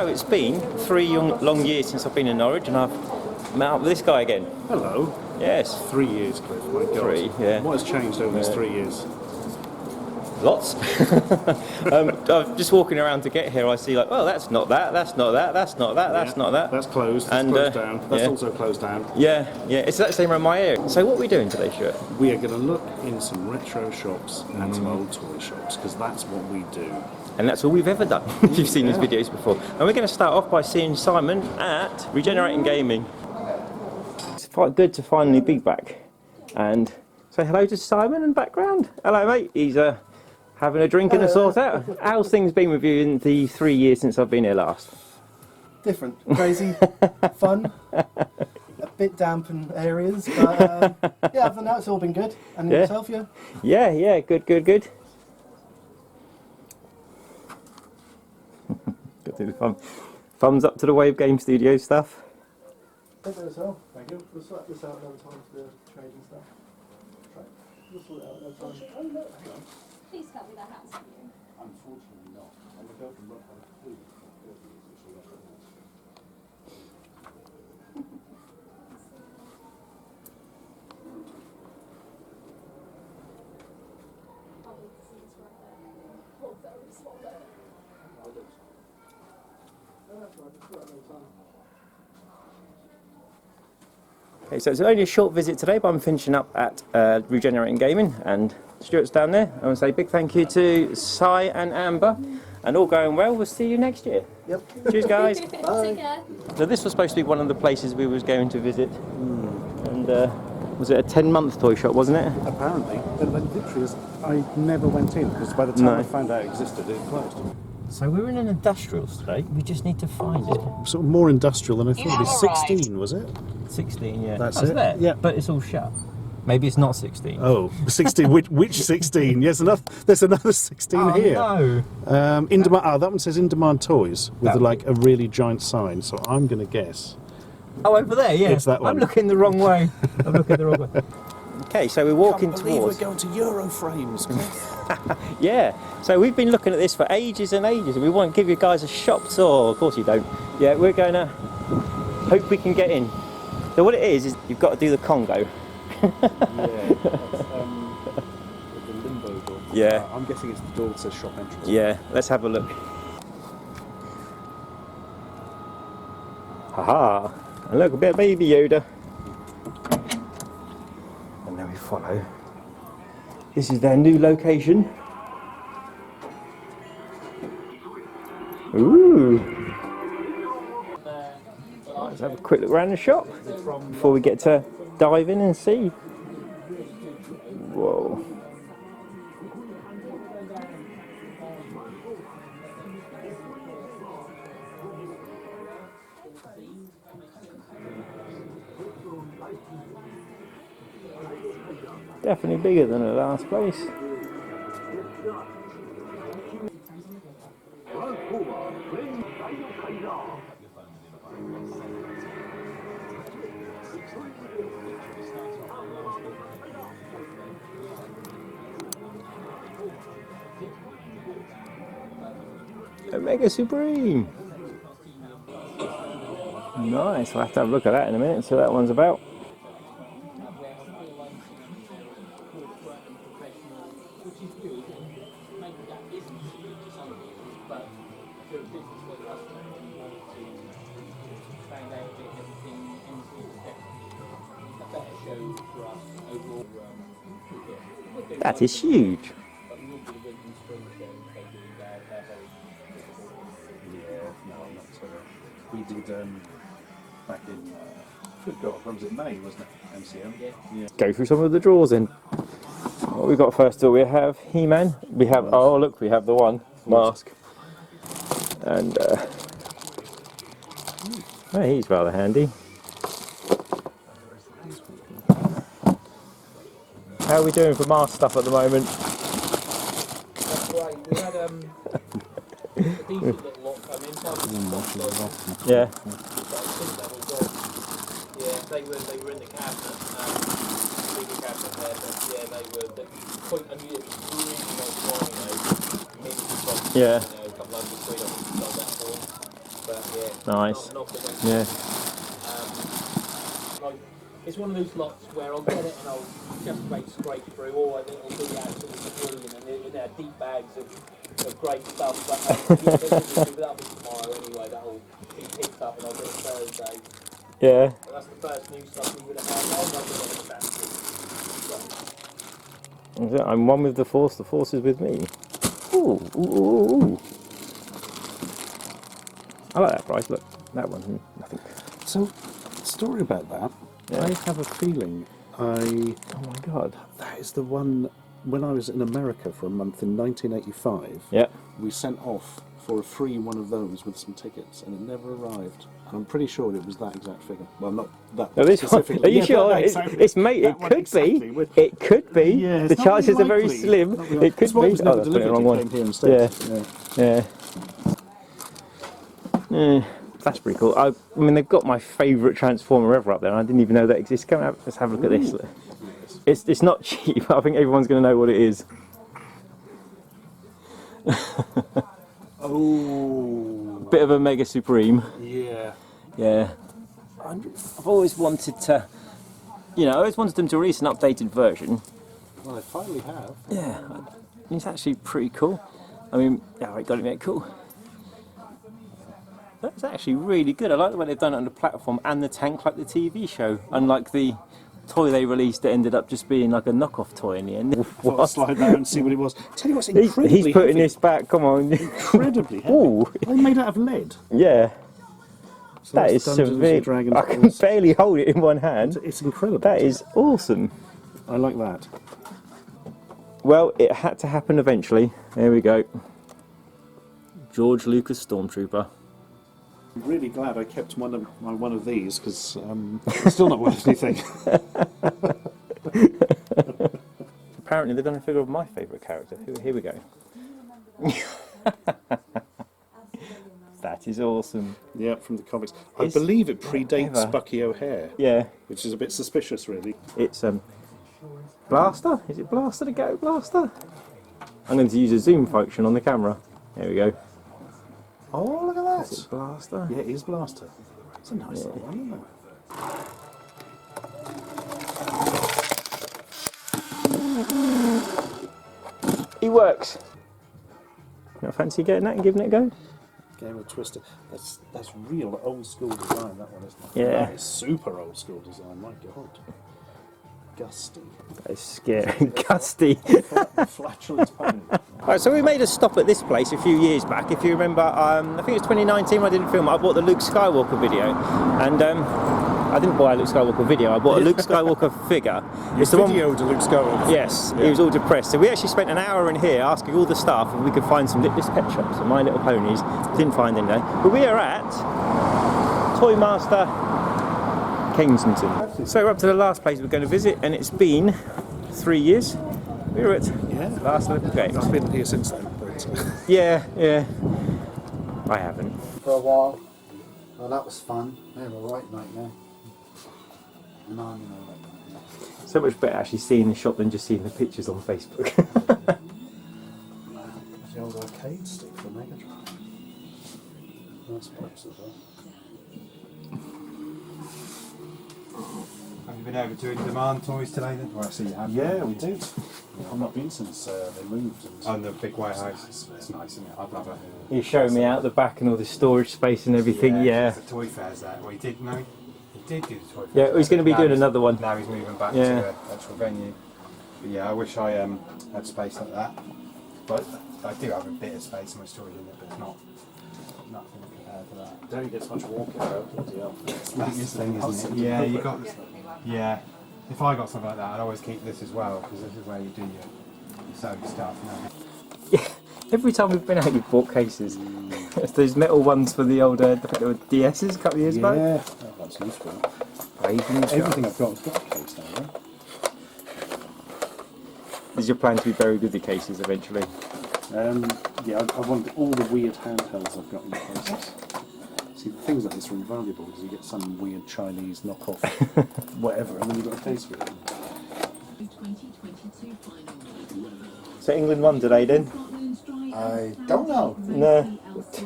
So it's been long years since I've been in Norwich, and I've met up with this guy again. Hello. Yes. 3 years, Cliff. My God. 3, yeah. What has changed over these 3 years? Lots. I'm just walking around to get here. I see like, well, that's not that. That's not that. That's not that. That's not that. That's closed. That's closed down. That's also closed down. Yeah, yeah. It's that same around my area. So what are we doing today, Stuart? We are going to look in some retro shops and some old toy shops, because that's what we do. And that's all we've ever done. You've seen these videos before. And we're going to start off by seeing Simon at Regenerating Gaming. It's quite good to finally be back and say hello to Simon in the background. Hello, mate. He's having a drink and a sort out. How's things been with you in the 3 years since I've been here last? Different, crazy, fun, a bit damp in areas, but yeah, other than that, it's all been good. And yourself, yeah? Yeah, good. Got to do the thumbs up to the Wave Game Studio stuff. Thank you as well. Thank you. We'll sort this out another time for the trading stuff. Right. We'll sort it out another time. Oh, no, hang on. Please tell me that house for you. Unfortunately not. I'm going to go and look at the food. Okay, so it's only a short visit today, but I'm finishing up at Regenerating Gaming, and Stuart's down there. I want to say a big thank you to Si and Amber, and all going well. We'll see you next year. Yep. Cheers, guys. Bye. Take care. So this was supposed to be one of the places we was going to visit, and was it a 10-month toy shop, wasn't it? Apparently. But literally, I never went in, because by the time I found out it existed, it closed. So we're in an industrials today. We just need to find it. Sort of more industrial than I thought. It was 16, was it? 16, yeah. That's it. it. Yeah. But it's all shut. Maybe it's not 16. Oh, 16. Which 16? Yes, there's another 16 here. No. In demand. That one says in demand toys with like a really giant sign. So I'm going to guess. Oh, over there, yeah. It's that one. I'm looking the wrong way. I'm looking the wrong way. Okay, so we're walking towards. We're going to Euroframes. Yeah. So we've been looking at this for ages and ages, and we want to give you guys a shop tour. Of course you don't. Yeah, we're going to hope we can get in. So what it is you've got to do the Congo. Yeah, that's, the limbo door. Yeah. I'm guessing it's the door that says shop entrance. Yeah, let's have a look. Haha! And look, a bit of Baby Yoda. And then we follow. This is their new location. Ooh! Right, let's have a quick look around the shop before we get to dive in and see. Whoa. Definitely bigger than the last place. Omega Supreme. Nice, I'll have to have a look at that in a minute and see what that one's about. That is huge. We did back in, good God, when was it, May, wasn't it? MCM? Yeah. Go through some of the drawers then. What we got first of all, we have He-Man. We have, oh look, we have the one mask. And oh, he's rather handy. How are we doing for mask stuff at the moment? That's right. We had a decent little lot come in. Yeah. Yeah, they were in the cabinet, bigger cabinet there, but yeah, they quite, I mean, it was really nice wine, mint from, Yeah. a couple £100 I think we sold that for. but yeah. Nice. Not the best. Yeah. Like, it's one of those lots where I'll get it and I'll just about scrape through, or it'll be absolutely brilliant, and they're deep bags of great stuff. But that'll be tomorrow anyway. That'll be picked up and I'll get it Thursday. Yeah. But that's the first new stuff we would have had. I'm not going to fancy. I'm one with the force is with me. Ooh, ooh, ooh, ooh. I like that price, look. That one, nothing. So, story about that. Yeah. I have a feeling Oh my god. that is the one when I was in America for a month in 1985. Yeah. We sent off for a free one of those with some tickets, and it never arrived. And I'm pretty sure it was that exact figure. Well, not that Now this one, specifically. are you Yeah, sure? that exactly. It's mate, That it one could exactly. be. With- It could be. Yeah, The it's not chances really are very likely. slim. Not really It could That's why be. it was never That's putting it delivered. wrong It one. came here instead. Yeah. Yeah. That's pretty cool. I mean, they've got my favourite Transformer ever up there, and I didn't even know that exists. Come out, let's have a look at this. It's not cheap, but I think everyone's going to know what it is. Oh. Bit of a Mega Supreme. Yeah. Yeah. I've always wanted to, I always wanted them to release an updated version. Well, they finally have. Yeah. It's actually pretty cool. I mean, yeah, I got it made cool. That's actually really good. I like the way they've done it on the platform and the tank, like the TV show. Unlike the toy they released that ended up just being like a knockoff toy in the end. Thought I'd slide down and see what it was. Tell you what's incredibly He's putting heavy. this back, come on. Incredibly heavy. Ooh, They made out of lead. yeah. So That that's is Dungeons and severe. Dragons. I can barely hold it in one hand. It's incredible. That is awesome. I like that. Well, it had to happen eventually. There we go. George Lucas Stormtrooper. I'm really glad I kept one of these because it's still not worth anything. Apparently they've done a figure of my favourite character. Here we go. That is awesome. Yeah, from the comics. I It's believe it predates whatever. Bucky O'Hare, Yeah, which is a bit suspicious, really. it's Blaster? Is it Blaster to go? Blaster? I'm going to use a zoom function on the camera. There we go. Oh, look at Is it Blaster? Yeah, it is Blaster. It's a nice little one, isn't it? He works. You not fancy getting that and giving it a go? Game of Twister. That's real old school design, that one, isn't it? Yeah. That is super old school design, my god. Gusty. That is scary. Gusty. Flatulent pony. Right, so we made a stop at this place a few years back. If you remember, I think it was 2019 when I didn't film it. I bought the Luke Skywalker video. And I didn't buy a Luke Skywalker video, I bought a Luke Skywalker figure. It's the one. Video to Luke Skywalker. Yes, he was all depressed. So we actually spent an hour in here asking all the staff if we could find some this pet shops and My Little Ponies. Didn't find any there. But we are at Toy Master Kensington. So we're up to the last place we're going to visit, and it's been 3 years. We were at Last Little Games. I've been here since then. But, Yeah. I haven't. For a while. Well, that was fun. They were right nightmare. And I'm in a right nightmare. So much better actually seeing the shop than just seeing the pictures on Facebook. the old arcade stick for Mega Drive. Nice box as well. Have you been over to In Demand Toys today then? Well, I see you have. Yeah, we did. I've not been since they moved. And On the big white house. It's nice, isn't it? I'd love it. He showed me out the back and all the storage space and everything. Yeah. The toy fair's there. Well, he did, no? He did do the toy fair. Yeah, he's going to be Now doing he's- another one. Now he's moving back Yeah. to an actual venue. But yeah, I wish I had space like that. But I do have a bit of space and my storage in it, but it's not nothing compared to that. don't get much walking about. Bloody hell. That's the thing, isn't it? Yeah, you got. Yeah, if I got something like that, I'd always keep this as well because this is where you do your sewing stuff. Every time we've been out, you've bought cases. It's those metal ones for the old DS's a couple of years back. Yeah, that's useful. Everything I've got has got a case now, right? Is your plan to be buried with the cases eventually? Yeah, I want all the weird handhelds I've got in the cases. See, things like this are invaluable because you get some weird Chinese knockoff, whatever, and then you've got a case for it. So England won today then? I don't know. No,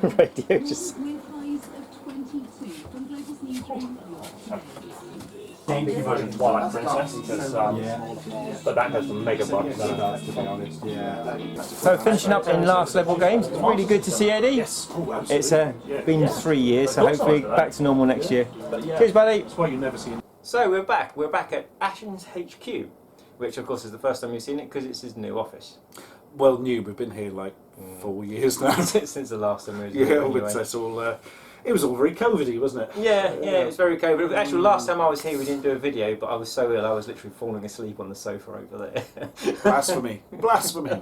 the radio just version Twilight Princess, because, but that goes for megabytes. To be honest, yeah. So finishing up in last level games, it's really good to see Eddie. Yes. Oh, It's been 3 years, so hopefully back to normal next year. Cheers, buddy. That's why you never see. So we're back. We're back at Ashens HQ, which of course is the first time you've seen it because it's his new office. Well, new. We've been here like 4 years now. Since the last time we was Yeah, here, well, anyway. it's all. It was all very COVID-y, wasn't it? Yeah, it was very COVID. Actually, last time I was here, we didn't do a video, but I was so ill, I was literally falling asleep on the sofa over there. Blasphemy! Blasphemy!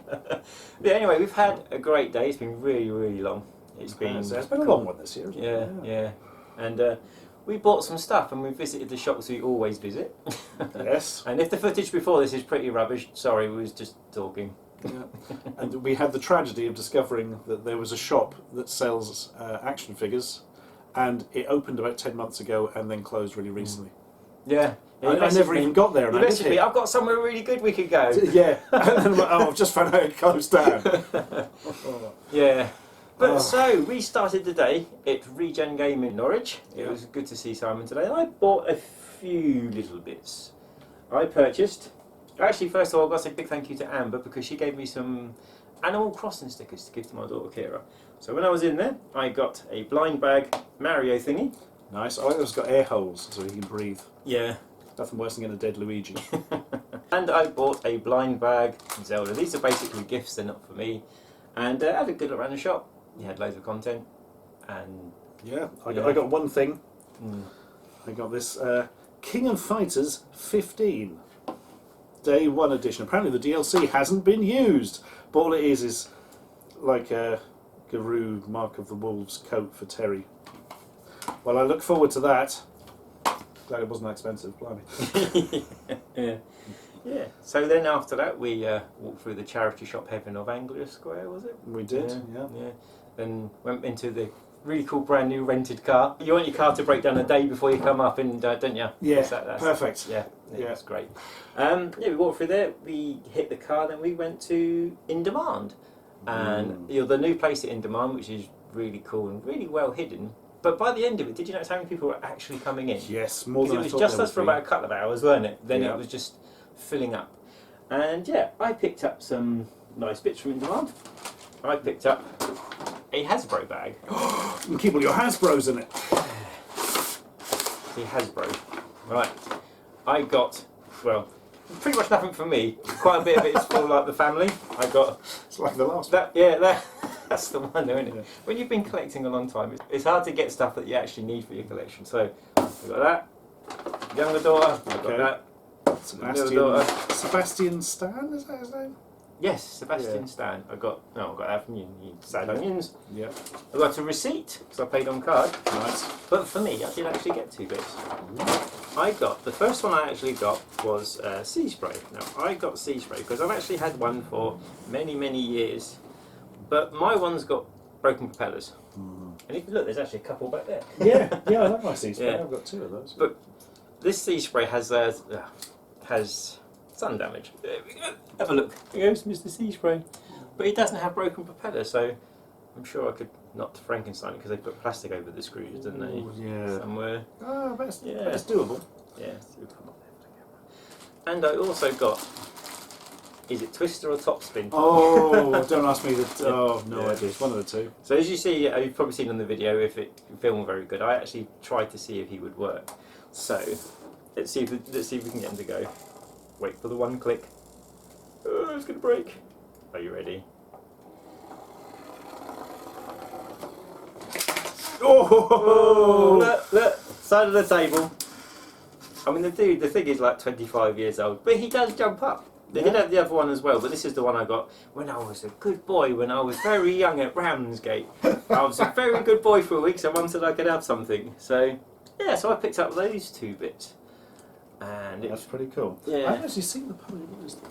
Yeah, anyway, we've had a great day. It's been really, really long. It's been a long one this year. Isn't it? Yeah. And we bought some stuff and we visited the shops we always visit. Yes. And if the footage before this is pretty rubbish, sorry, we was just talking. Yeah. And we had the tragedy of discovering that there was a shop that sells action figures, and it opened about 10 months ago and then closed really recently. Yeah. I never even got there, and I lived Basically, here. I've got somewhere really good we could go. Yeah. And then I'm like, oh, I've just found out it closed down. Yeah. But so, we started the day at Regen Game in Norwich. It was good to see Simon today. I bought a few little bits. I purchased... Actually, first of all, I've got to say a big thank you to Amber because she gave me some Animal Crossing stickers to give to my daughter Kira. So when I was in there, I got a blind bag Mario thingy. Nice. I like it's got air holes so he can breathe. Yeah. Nothing worse than getting a dead Luigi. And I bought a blind bag Zelda. These are basically gifts, they're not for me. And I had a good look around the shop. You had loads of content. And Yeah, I got one thing. I got this King of Fighters 15 Day 1 edition. Apparently the DLC hasn't been used, but all it is like a Guru Mark of the Wolves coat for Terry. Well, I look forward to that. Glad it wasn't that expensive, blimey. Yeah. So then after that we walked through the charity shop Heaven of Anglia Square, was it? We did, yeah. Then went into the really cool brand new rented car. You want your car to break down a day before you come up, and don't you? Yeah, That's perfect. Yeah, that's great. We walked through there. We hit the car. Then we went to In Demand, and the new place at In Demand, which is really cool and really well hidden. But by the end of it, did you notice how many people were actually coming in? Yes, more than I it was thought just there us for would be. about a couple of hours, weren't it? Then Yeah. it was just filling up. And yeah, I picked up some nice bits from In Demand. I picked up a Hasbro bag. You can keep all your Hasbros in it. The Hasbro. Right. I got, well, pretty much nothing for me. Quite a bit of it is for like the family. I got It's like the last one. that's the one though, isn't it? Yeah. When you've been collecting a long time, it's hard to get stuff that you actually need for your collection. So I got that. Younger daughter, I got Okay. that. Sebastian Stan, is that his name? Yes, Sebastian Yeah. Stan. I got that from you. Sad onions. Yeah. I got a receipt because I paid on card. Nice. But for me, I did actually get two bits. The first one I actually got was sea spray. Now I got sea spray because I've actually had one for many, many years, but my one's got broken propellers. And if you look, there's actually a couple back there. Yeah, I like my sea spray. Yeah. I've got two of those. But this sea spray has sun damage. There we go. Have a look. There goes Mr. Sea Spray. But it doesn't have broken propellers, so I'm sure I could not Frankenstein it because they put plastic over the screws, didn't they? Ooh, yeah. Somewhere. Oh, but it's Yeah. doable. Yeah. And I also got. Is it Twister or Topspin? Oh, don't ask me that. Oh, no Yeah. idea. It's one of the two. So as you see, you've probably seen on the video if it film very good. I actually tried to see if he would work. So let's see if we can get him to go. Wait for the one click. Oh, it's gonna break. Are you ready? Oh, look, side of the table. I mean, the thing is like 25 years old, but he does jump up. They did have the other one as well, but this is the one I got when I was a good boy, when I was very young at Ramsgate. I was a very good boy for a week, so Mum said I could have something. So, yeah, so I picked up those two bits. And That's pretty cool. Yeah. I haven't actually seen the pony. What is that?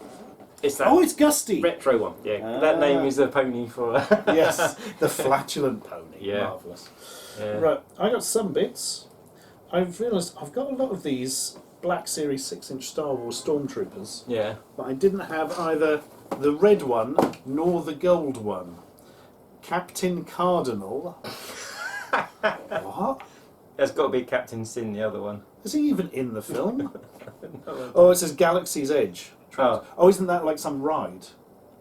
it's that Oh, it's Gusty! retro one. Yeah, that name is a pony for... Yes, the flatulent pony. Yeah. Marvellous. Yeah. Right, I got some bits. I've realised I've got a lot of these Black Series 6-inch Star Wars Stormtroopers, Yeah. but I didn't have either the red one nor the gold one. Captain Cardinal. What? That's got to be Captain Sin, the other one. Is he even in the film? Oh, it says Galaxy's Edge. Oh, isn't that like some ride?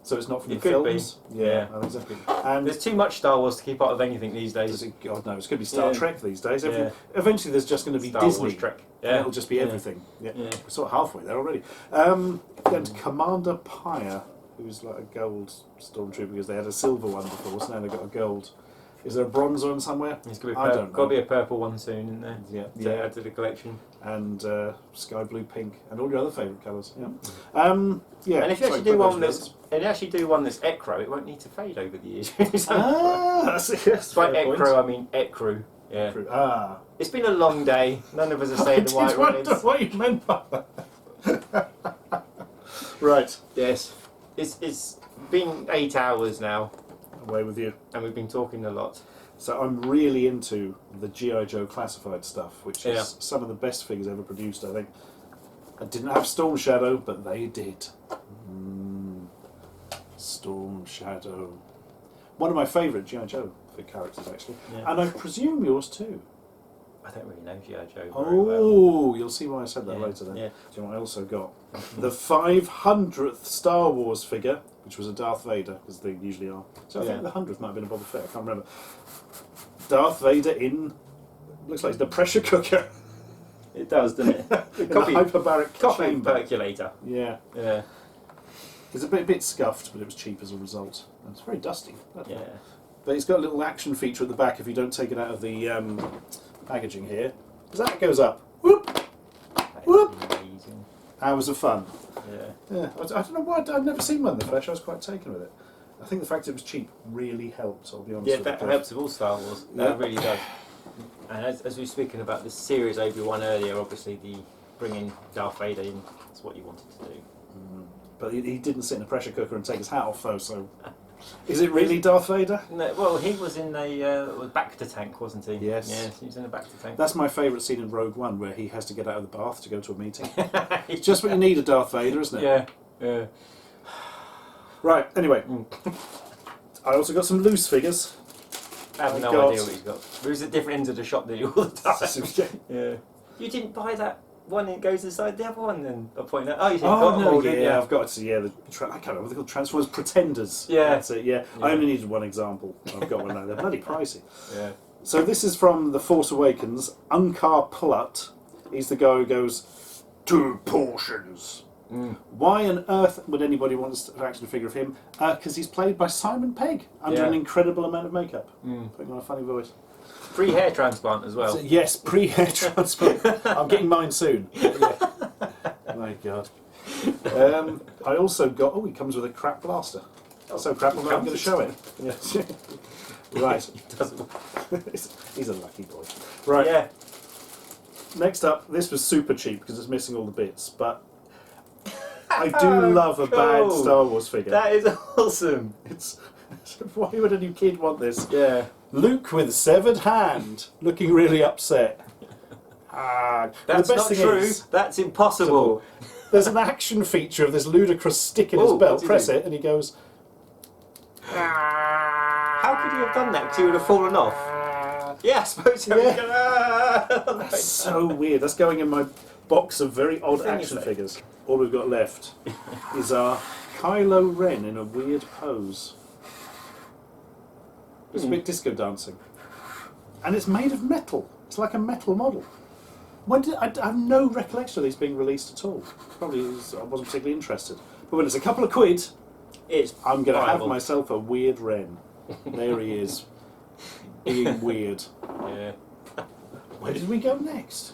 So it's not from It the could be. films? Yeah, I think so. And There's too much Star Wars to keep out of anything these days. God knows, it's going to be Star Yeah. Trek these days. Yeah. Eventually, there's just going to be Star Disney. Wars Trek. And Yeah. it'll just be Yeah. everything. Yeah. Yeah. We're sort of halfway there already. Then Commander Pyre, who's like a gold stormtrooper because they had a silver one before, so now they've got a gold. Is there a bronze one somewhere? There's got I don't know. to be a purple one soon, isn't there? Yeah, To add to the collection. And sky blue, pink, and all your other favourite colours. Yeah. Yeah. And if you sorry, actually do put one those that's, and you actually do one that's Ecro, it won't need to fade over the years. that's By fair point. Ecro, I mean Ecru. Yeah. True. Ah. It's been a long day. None of us are I saying did the white wonder words. what you meant by that. Right. Yes. It's been 8 hours now, Away with you. and we've been talking a lot. So I'm really into the G.I. Joe classified stuff, which is Yeah. some of the best figures ever produced, I think. I didn't have Storm Shadow, but they did. Storm Shadow. One of my favourite G.I. Joe characters, actually. Yeah. And I presume yours too. I don't really know G.I. Joe very Oh, well. you'll see why I said that Yeah, later then. yeah. Do you know what I also got? The 500th Star Wars figure, which was a Darth Vader, because they usually are. So I think Yeah. the 100th might have been a Boba Fett, I can't remember. Darth Vader in, looks like the pressure cooker. It does, doesn't it? In the Coffee- hyperbaric Coffee chamber. percolator. Yeah. Yeah. It's a bit scuffed, but it was cheap as a result. And it's very dusty. Yeah. But it's got a little action feature at the back if you don't take it out of the packaging here. Because that goes up. Whoop! Whoop! Amazing. Hours of fun. Yeah. Yeah, I don't know why I've never seen one in the flesh. I was quite taken with it. I think the fact it was cheap really helped. I'll be honest. Yeah, with that you. helps with all Star Wars. Yeah. That really does. And as we were speaking about the series Obi-Wan earlier, obviously the bringing Darth Vader in is what you wanted to do. But he didn't sit in a pressure cooker and take his hat off though. So, is it really Darth Vader? No, well, he was in a Bacta tank, wasn't he? Yes. Yes, he was in a Bacta tank. That's my favourite scene in Rogue One, where he has to get out of the bath to go to a meeting. It's just what you need a Darth Vader, isn't it? Yeah. Yeah. Right. Anyway, I also got some loose figures. I have no idea what he's got. He was at different ends of the shop didn't he, all the time. Yeah. You didn't buy that one and it goes inside the other one then? I point out. Oh, you didn't Oh got no! hold, Yeah, didn't you? I've got to. Yeah, I can't remember what they're called. Transformers Pretenders. Yeah. That's it. Yeah. Yeah. I only needed one example. I've got one now. They're bloody pricey. Yeah. So this is from The Force Awakens. Unkar Plutt. He's the guy who goes 2 portions. Why on earth would anybody want an action figure of him? Because he's played by Simon Pegg under Yeah. an incredible amount of makeup, putting on a funny voice. Free hair transplant as well. So, yes, pre-hair transplant. I'm getting mine soon. Yeah. My God. I also got. Oh, he comes with a crap blaster. So crap, I'm going to show it. Yes. Right. He's a lucky boy. Right. Yeah. Next up, this was super cheap because it's missing all the bits, but I do love a bad Cool. Star Wars figure. That is awesome. It's why would a new kid want this? Yeah. Luke with severed hand, looking really upset. That's the best not thing true. is, That's impossible. there's an action feature of this ludicrous stick in his Oh, belt. what's he Press do? it, and he goes. How could you have done that? Because he would have fallen off. Yeah, I suppose so. Yeah. Yeah. That's so weird. That's going in my box of very odd Thing is action that- figures. All we've got left is our Kylo Ren in a weird pose. It's a bit disco dancing. And it's made of metal. It's like a metal model. I have no recollection of these being released at all. Probably I wasn't particularly interested. But when it's a couple of quid, It's I'm going to have viable. myself a weird Ren. There he is. Being weird. Yeah. Where did we go next?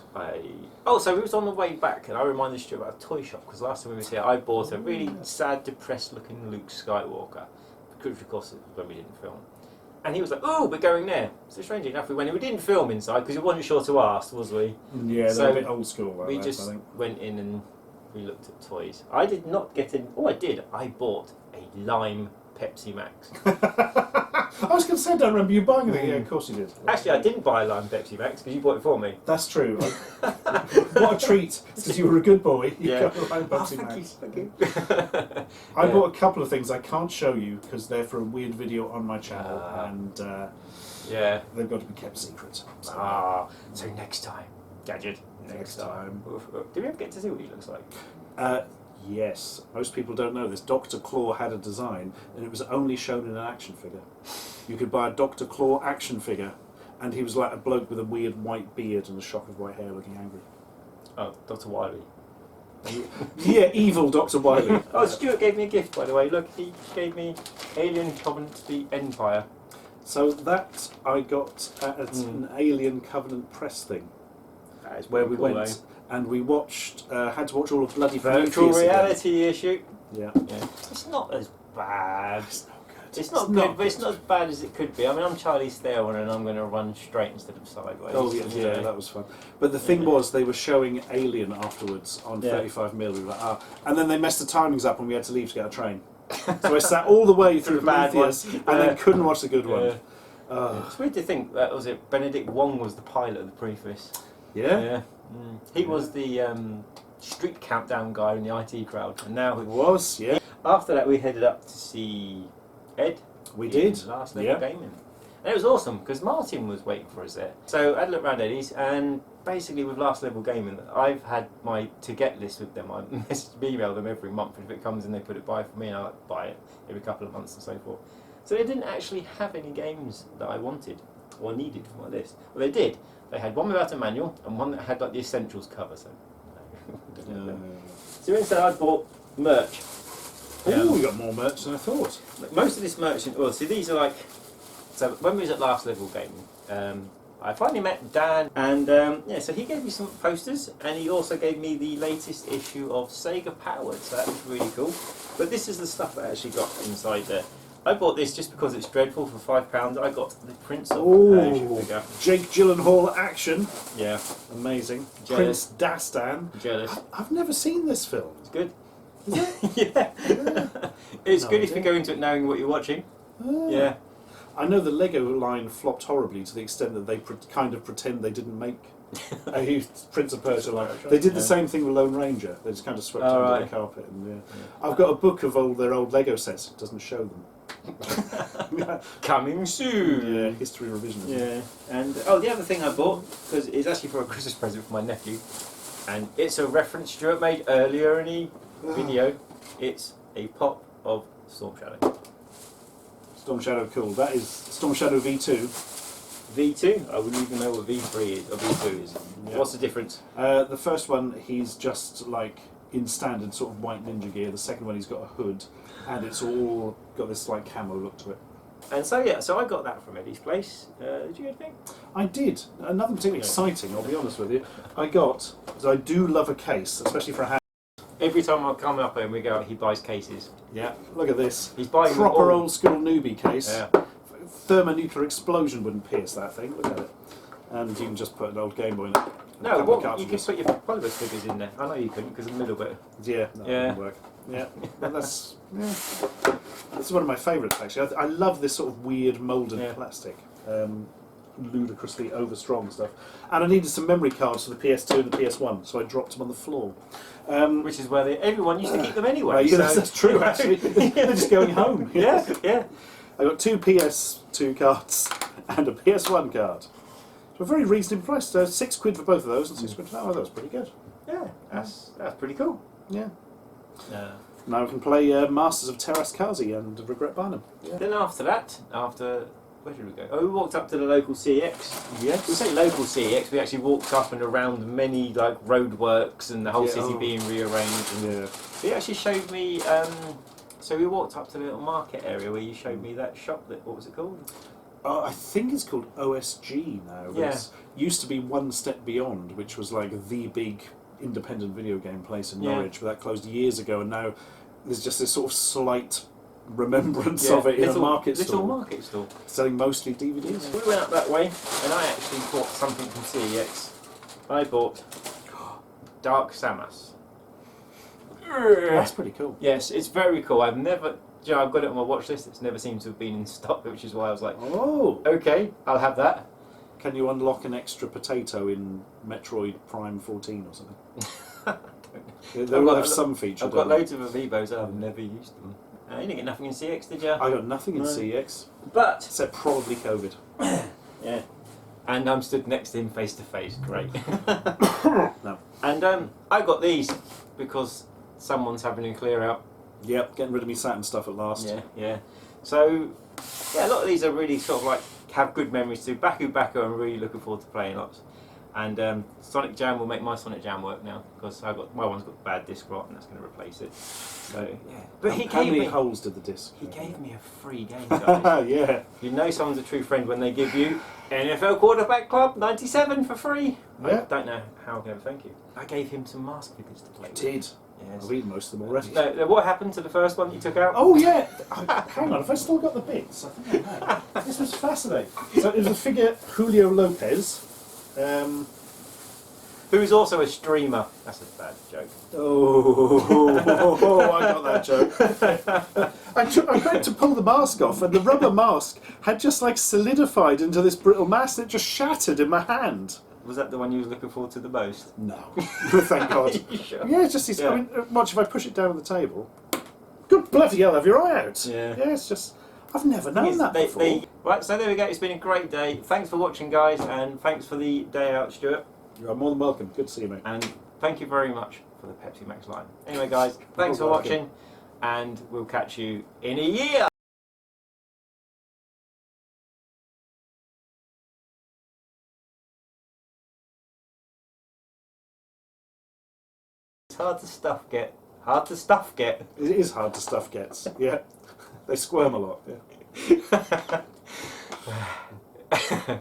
Oh, so we was on the way back, and I reminded Stu about a toy shop because last time we was here, I bought a really sad, depressed-looking Luke Skywalker, which of course when we didn't film. And he was like, "Oh, we're going there." So strangely enough, we went in. We didn't film inside because we wasn't sure to ask, was we? Yeah, So they're a bit old school. Like We that, just I think. went in and we looked at toys. I did not get in. Oh, I did. I bought a lime Pepsi Max. I was going to say, I don't remember you buying it. Yeah, of course you did. Actually, I didn't buy a lime Pepsi Max because you bought it for me. That's true. What a treat! Because you were a good boy. You Yeah. got the right Oh, Pepsi thank you, Max. thank you. I Yeah. bought a couple of things I can't show you because they're for a weird video on my channel, Ah. and Yeah. They've got to be kept secret. So, So next time, Gadget. Next time. Did we ever get to see what he looks like? yes, most people don't know this. Dr. Claw had a design, and it was only shown in an action figure. You could buy a Dr. Claw action figure, and he was like a bloke with a weird white beard and a shock of white hair, looking angry. Oh, Dr. Wiley. Yeah, evil Dr. Wiley. Oh, Stuart gave me a gift, by the way. Look, he gave me Alien Covenant the Empire. So that I got at an Alien Covenant press thing, That is where we cool, went and we watched, had to watch all of Bloody Virtual Prometheus again. reality issue. Yeah. It's not as bad. It's not good. It's not good, but it's not as bad as it could be. I mean, I'm Charlize Theron and I'm going to run straight instead of sideways. Oh yeah, that was fun. But the thing was, they were showing Alien afterwards on 35mm. We were like, and then they messed the timings up and we had to leave to get a train. So I sat all the way through the bad Prometheus and then couldn't watch the good one. It's weird to think that was it. Benedict Wong was the pilot of the Preface. Yeah? He was the street countdown guy in the IT crowd, and now It was, yeah. after that we headed up to see Ed. We in did. Last Level Gaming. And it was awesome because Martin was waiting for us there. So I had a look around Eddie's, and basically with Last Level Gaming, I've had my to-get list with them. I email them every month, and if it comes in, they put it by for me, and I buy it every couple of months and so forth. So they didn't actually have any games that I wanted or needed for my list. Well, they did. They had one without a manual and one that had like the essentials cover. So, so instead, I bought merch. Oh, we got more merch than I thought. Most of this merch, well, see, these are like. So when we was at Last Level Gaming, I finally met Dan, and yeah, so he gave me some posters, and he also gave me the latest issue of Sega Powered. So that was really cool. But this is the stuff that I actually got inside there. I bought this just because it's dreadful for £5. I got the Prince of Persia figure. Jake Gyllenhaal action. Yeah. Amazing. Jealous. Prince Dastan. Jealous. I've never seen this film. It's good. Yeah. It's good if you go into it knowing what you're watching. Yeah. I know the Lego line flopped horribly to the extent that they kind of pretend they didn't make a Prince of Persia line. They did the same thing with Lone Ranger. They just kind of swept it under the carpet. And, I've got a book of their old Lego sets. It doesn't show them. Coming soon. Yeah, history revision. Yeah. And the other thing I bought, because it's actually for a Christmas present for my nephew, and it's a reference Stuart made earlier in the video. It's a pop of Storm Shadow. Storm Shadow, cool. That is Storm Shadow V2. V2? I wouldn't even know what V3 is, or V2 is. Yeah. What's the difference? The first one, he's just like in standard sort of white ninja gear. The second one, he's got a hood, and it's all got this like camo look to it. And so yeah, so I got that from Eddie's place. Did you get anything? I did. Nothing particularly exciting, I'll be honest with you. I do love a case, especially for a hand. Every time I come up here and we go out, he buys cases. Yeah, look at this. He's buying proper old school newbie case. Yeah. Thermonuclear explosion wouldn't pierce that thing. Look at it. And you can just put an old Game Boy in it. No, you could put your Polybius figures in there. I know you couldn't because of the middle bit. Yeah, that wouldn't work. Yeah, but that's one of my favourites actually. I love this sort of weird moulded plastic. Ludicrously overstrong stuff. And I needed some memory cards for the PS2 and the PS1, so I dropped them on the floor. Which is where everyone used to keep them anyway. Right, yeah, that's true actually. They're just going home. Yeah, yeah. I got 2 PS2 cards and a PS1 card. So very reasonably priced. £6 for both of those and £6 for that. Oh, that was pretty good. Yeah, that's pretty cool. Yeah. Now we can play Masters of Terraskazi and Regret Barnum. Yeah. Then after that, where did we go? Oh, we walked up to the local CEX. Yes. We say local CEX, we actually walked up and around many like roadworks and the whole city being rearranged. And he actually showed me. So we walked up to the little market area where you showed me that shop. What was it called? I think it's called OSG now. Yeah. It used to be One Step Beyond, which was like the big independent video game place in Norwich, but that closed years ago, and now there's just this sort of slight remembrance of it in a market store. Little market store. Selling mostly DVDs. We went up that way, and I actually bought something from CEX. I bought Dark Samus. That's pretty cool. Yes, it's very cool. I've got it on my watch list. It's never seemed to have been in stock, which is why I was like, oh, okay, I'll have that. Can you unlock an extra potato in Metroid Prime 14 or something? They will have some feature. I've got loads of Amiibos and I've never used them. You didn't get nothing in CX, did you? I got nothing in CX. But except probably COVID. Yeah. And I'm stood next to him face to face. Great. No. And I got these because someone's having a clear out. Yep, getting rid of me Saturn stuff at last. Yeah, yeah. So, yeah, a lot of these are really sort of like have good memories too. Baku, I'm really looking forward to playing lots. And Sonic Jam will make my Sonic Jam work now because my one's got bad disc rot and that's going to replace it. So yeah. But How many holes did the disc? He gave me a free game, guys. Yeah. You know someone's a true friend when they give you NFL Quarterback Club 97 for free. I Yeah. don't know how I can ever thank you. I gave him some mask figures to play with. Did. Yes. I've eaten most of them already. No, what happened to the first one you took out? Oh yeah! Hang on, have I still got the bits? I think I have. This was fascinating. So it was a figure Julio Lopez. Who is also a streamer. That's a bad joke. Oh, I got that joke. I tried to pull the mask off, and the rubber mask had just like solidified into this brittle mass that just shattered in my hand. Was that the one you was looking forward to the most? No, thank God. You sure? Yeah, it's just these. Yeah. I mean, watch if I push it down on the table. Good bloody hell, have your eye out. Yeah. Yeah, it's just. I've never known that before. Right, so there we go. It's been a great day. Thanks for watching, guys, and thanks for the day out, Stuart. You are more than welcome. Good to see you, mate. And thank you very much for the Pepsi Max line. Anyway, guys, thanks for watching, and we'll catch you in a year. It's hard to stuff get. Hard to stuff get. It is hard to stuff gets. Yeah. They squirm a lot. Yeah.